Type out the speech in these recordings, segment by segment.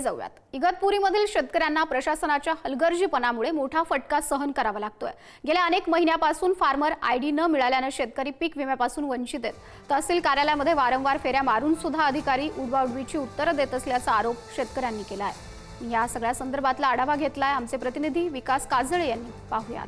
जाऊयात। इगतपुरीमधील शेतकऱ्यांना प्रशासनाच्या हलगर्जीपणामुळे मोठा फटका सहन करावा लागतोय। गेल्या अनेक महिन्यापासून फार्मर आयडी न मिळाल्याने शेतकरी पीक विम्यापासून वंचित आहेत। तहसील कार्यालयामध्ये वारंवार फेऱ्या मारून सुद्धा अधिकारी उडवाउडवीची उत्तरे देत असल्याचा आरोप शेतकऱ्यांनी केला आहे। या सगळ्या संदर्भातला आढावा घेतलाय आमचे प्रतिनिधी विकास काजळे यांनी। पाहूयात।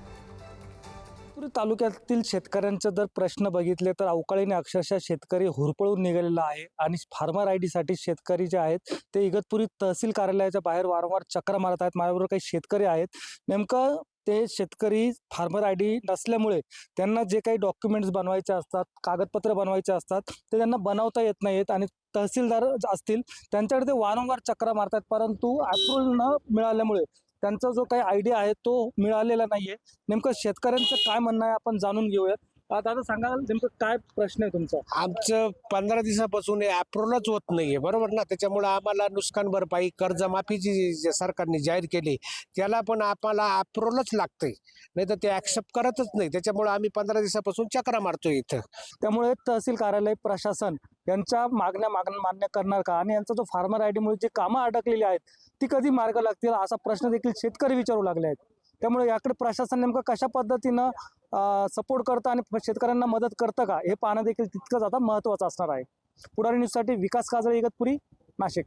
तालुक्यातील शेतकऱ्यांचे जर प्रश्न बघितले तर अवकाळीने अक्षरशः शेतकरी हुरपळून निघालेला आहे आणि फार्मर आयडी साठी शेतकरी जे आहेत ते इगतपुरी तहसील कार्यालयाच्या बाहेर वारंवार चक्र मारत आहेत। माझ्याबरोबर काही शेतकरी आहेत। नेमकं ते शेतकरी फार्मर आयडी नसल्यामुळे त्यांना जे काही डॉक्युमेंट्स बनवायचे असतात, कागदपत्र बनवायचे असतात ते त्यांना बनवता येत नाहीत आणि तहसीलदार असतील त्यांच्याकडे ते वारंवार चक्र मारतात, परंतु अप्रूव्हल न मिळाल्यामुळे त्यांचा जो काही आयडिया आहे तो मिळालेला नाहीये। नेमकं शेतकऱ्यांचं काय म्हणणं आहे आपण जाणून घेऊयात। दादा सांगा, नेमकं काय प्रश्न आहे तुमचा? आमचं 15 दिवसापासून अप्रूव्हलच होत नाहीये, बरोबर ना। त्याच्यामुळे आम्हाला नुकसान भरपाई कर्जमाफी जी सरकारने जाहीर केली त्याला पण आम्हाला अप्रूव्हलच लागतंय, नाही तर ते ऍक्सेप्ट करतच नाही। त्याच्यामुळे आम्ही 15 दिवसापासून चक्रा मारतोय इथं। त्यामुळे तहसील कार्यालय प्रशासन यांच्या मागण्या मान्य करणार का आणि यांचा जो फार्मर आयडी मुळे जे कामं अडकलेली आहेत ती कधी मार्ग लागतील असा प्रश्न देखील शेतकरी विचारू लागले आहेत। त्यामुळे याकडे प्रशासन नेमकं कशा पद्धतीनं सपोर्ट करतं आणि शेतकऱ्यांना मदत करतं का हे पाहणं देखील तितकंच आता महत्त्वाचं असणार आहे। पुढारी न्यूजसाठी विकास काजळे, इगतपुरी, नाशिक।